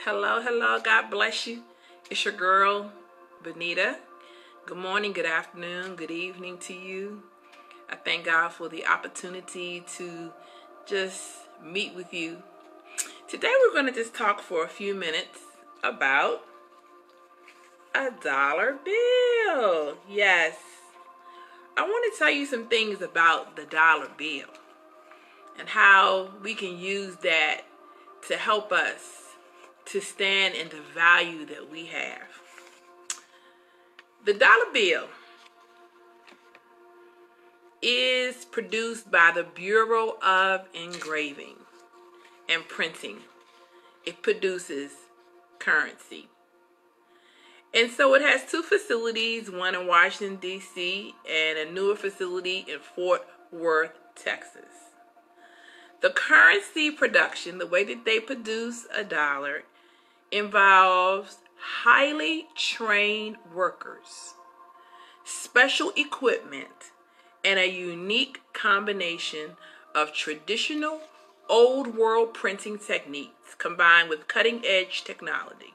Hello, hello. God bless you. It's your girl, Benita. Good morning, good afternoon, good evening to you. I thank God for the opportunity to just meet with you. Today we're going to just talk for a few minutes about a dollar bill. Yes. I want to tell you some things about the dollar bill and how we can use that to help us to stand in the value that we have. The dollar bill is produced by the Bureau of Engraving and Printing. It produces currency. And so it has two facilities, one in Washington, D.C., and a newer facility in Fort Worth, Texas. The currency production, the way that they produce a dollar, involves highly trained workers, special equipment, and a unique combination of traditional old world printing techniques combined with cutting-edge technology.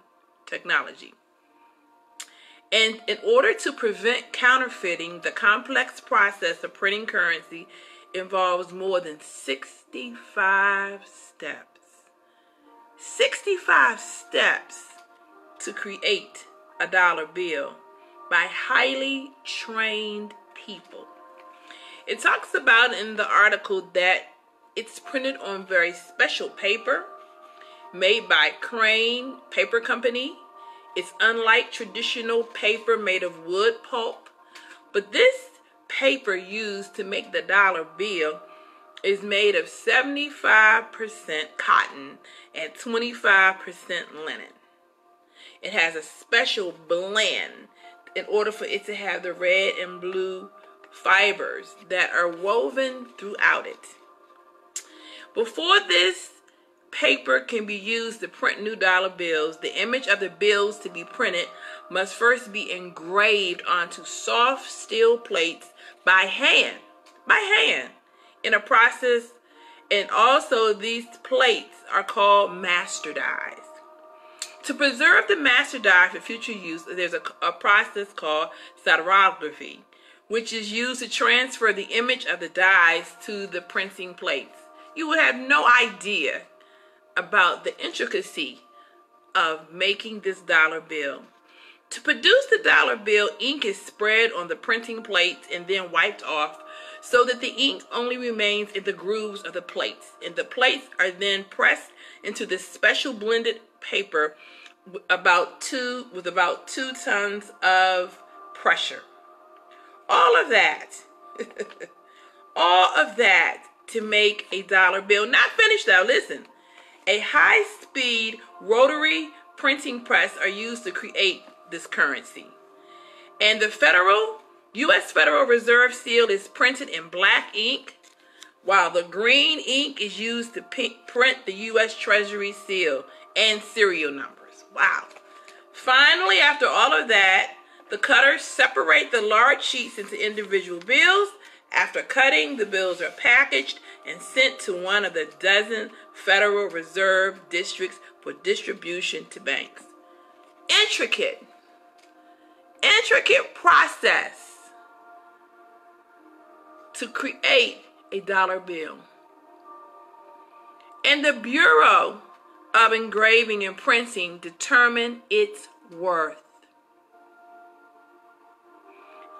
And in order to prevent counterfeiting, the complex process of printing currency involves more than 65 steps. 65 steps to create a dollar bill by highly trained people. It talks about in the article that it's printed on very special paper made by Crane Paper Company. It's unlike traditional paper made of wood pulp, but this paper used to make the dollar bill is made of 75% cotton and 25% linen. It has a special blend in order for it to have the red and blue fibers that are woven throughout it. Before this paper can be used to print new dollar bills, the image of the bills to be printed must first be engraved onto soft steel plates by hand, in a process, and also these plates are called master dies. To preserve the master die for future use, there's a process called stereography, which is used to transfer the image of the dies to the printing plates. You would have no idea about the intricacy of making this dollar bill. To produce the dollar bill, ink is spread on the printing plates and then wiped off so that the ink only remains in the grooves of the plates. And the plates are then pressed into this special blended paper with about 2 tons of pressure. All of that to make a dollar bill. Not finished though, listen. A high-speed rotary printing press are used to create this currency. And the U.S. Federal Reserve seal is printed in black ink, while the green ink is used to print the U.S. Treasury seal and serial numbers. Wow. Finally, after all of that, the cutters separate the large sheets into individual bills. After cutting, the bills are packaged and sent to one of the dozen Federal Reserve districts for distribution to banks. Intricate process to create a dollar bill. And the Bureau of Engraving and Printing determine its worth.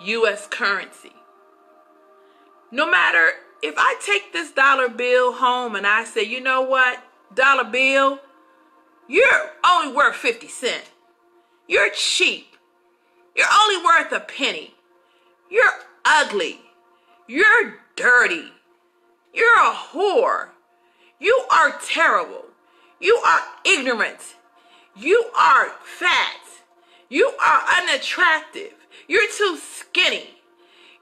U.S. currency. No matter if I take this dollar bill home and I say, you know what, dollar bill, you're only worth 50 cents. You're cheap. You're only worth a penny. You're ugly. You're dirty. You're a whore. You are terrible. You are ignorant. You are fat. You are unattractive. You're too skinny.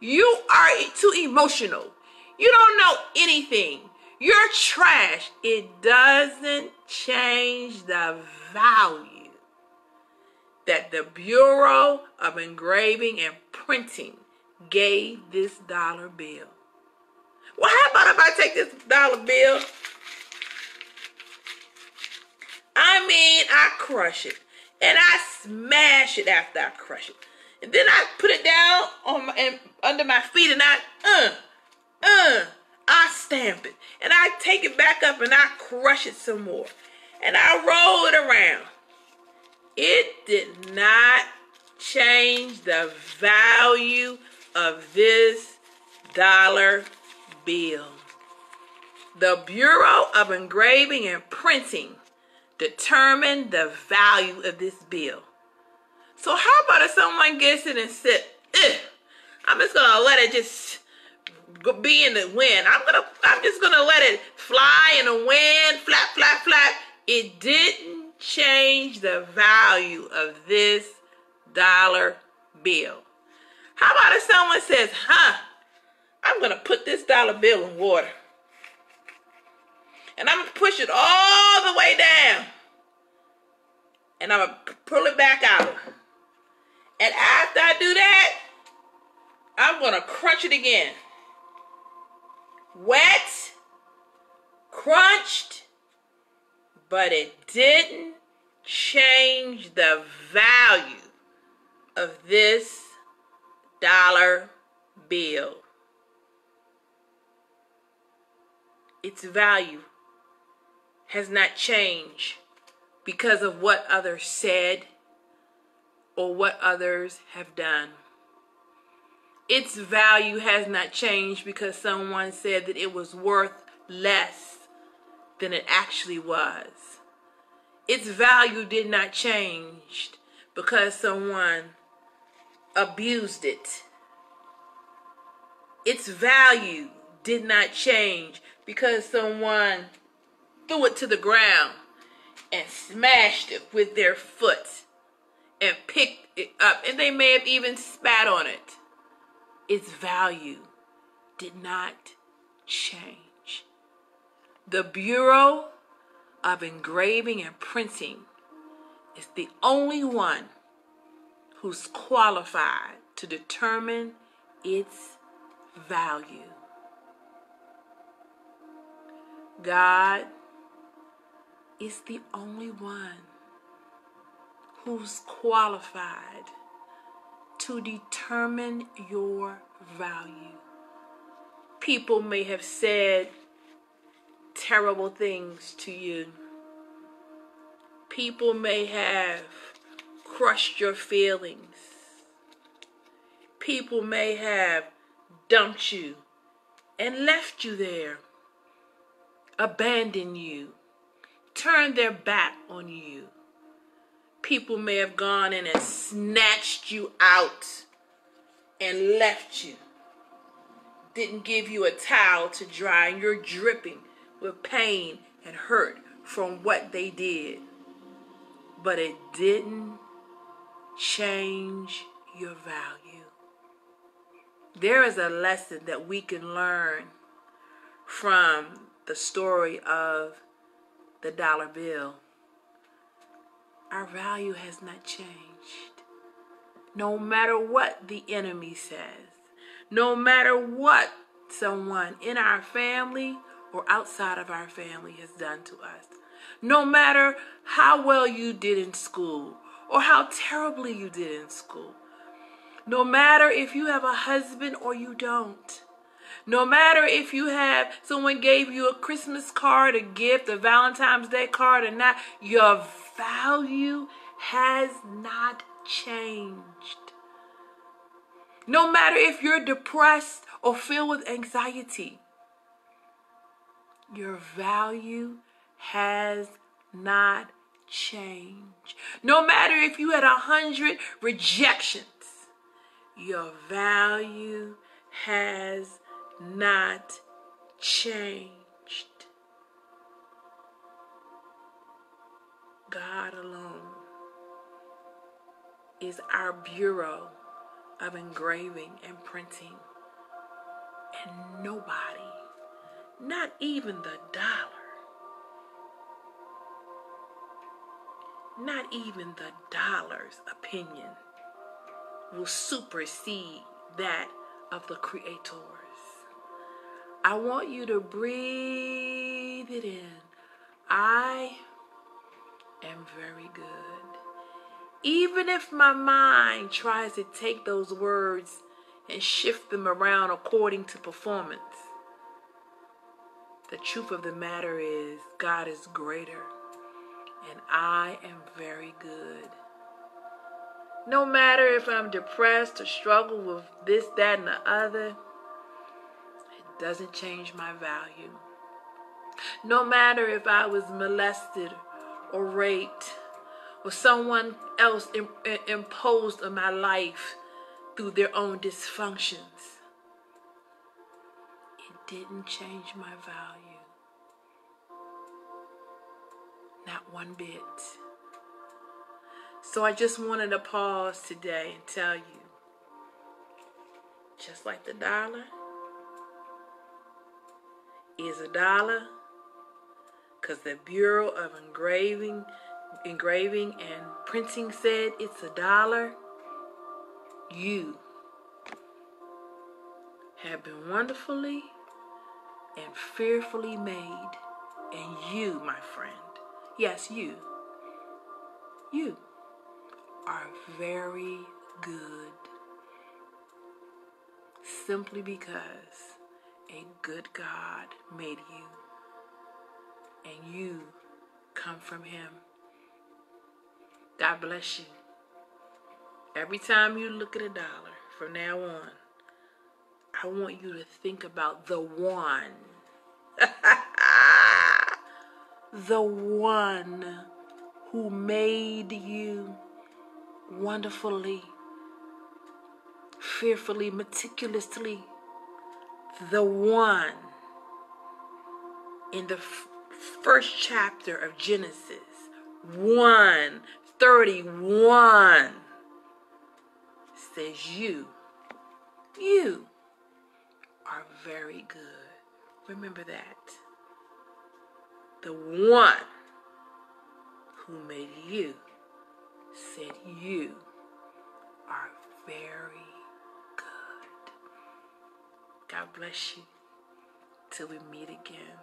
You are too emotional. You don't know anything. You're trash. It doesn't change the value that the Bureau of Engraving and Printing gave this dollar bill. Well, how about if I take this dollar bill? I mean, I crush it. And I smash it after I crush it. And then I put it down on under my feet and I stamp it. And I take it back up and I crush it some more. And I roll it around. It did not change the value of this dollar bill. The Bureau of Engraving and Printing determined the value of this bill. So how about if someone gets it and said, I'm just gonna let it just be in the wind. I'm just gonna let it fly in the wind, flap, flap, flap. It didn't change the value of this dollar bill. How about if someone says, I'm gonna put this dollar bill in water. And I'm gonna push it all the way down. And I'm gonna pull it back out. And after I do that, I'm gonna crunch it again. Wet, crunched, but it didn't change the value of this dollar bill. Its value has not changed because of what others said or what others have done. Its value has not changed because someone said that it was worth less than it actually was. Its value did not change because someone abused it. Its value did not change because someone threw it to the ground and smashed it with their foot and picked it up, and they may have even spat on it. Its value did not change. The Bureau of Engraving and Printing is the only one who's qualified to determine its value. God is the only one who's qualified to determine your value. People may have said terrible things to you. People may have crushed your feelings. People may have dumped you and left you there, abandoned you, turned their back on you. People may have gone in and snatched you out and left you. Didn't give you a towel to dry, and you're dripping with pain and hurt from what they did. But it didn't change your value. There is a lesson that we can learn from the story of the dollar bill. Our value has not changed. No matter what the enemy says, no matter what someone in our family or outside of our family has done to us, no matter how well you did in school or how terribly you did in school, no matter if you have a husband or you don't, no matter if you have someone gave you a Christmas card, a gift, a Valentine's Day card or not, your value has not changed. No matter if you're depressed or filled with anxiety, your value has not changed. No matter if you had 100 rejections, your value has not changed. God alone is our Bureau of Engraving and Printing. And nobody, not even the dollar, not even the dollar's opinion will supersede that of the Creator's. I want you to breathe it in. I am very good. Even if my mind tries to take those words and shift them around according to performance, the truth of the matter is God is greater, and I am very good. No matter if I'm depressed or struggle with this, that, and the other, it doesn't change my value. No matter if I was molested or raped or someone else imposed on my life through their own dysfunctions, it didn't change my value. Not one bit. So I just wanted to pause today and tell you, just like the dollar is a dollar, because the Bureau of Engraving and Printing said it's a dollar, you have been wonderfully and fearfully made. And you, my friend, yes, you are very good, simply because a good God made you, and you come from Him. God bless you. Every time you look at a dollar from now on, I want you to think about the one. The one who made you wonderfully, fearfully, meticulously. The one in the first chapter of Genesis, 1:31, says you are very good. Remember that. The one who made you said you are very good. God bless you till we meet again.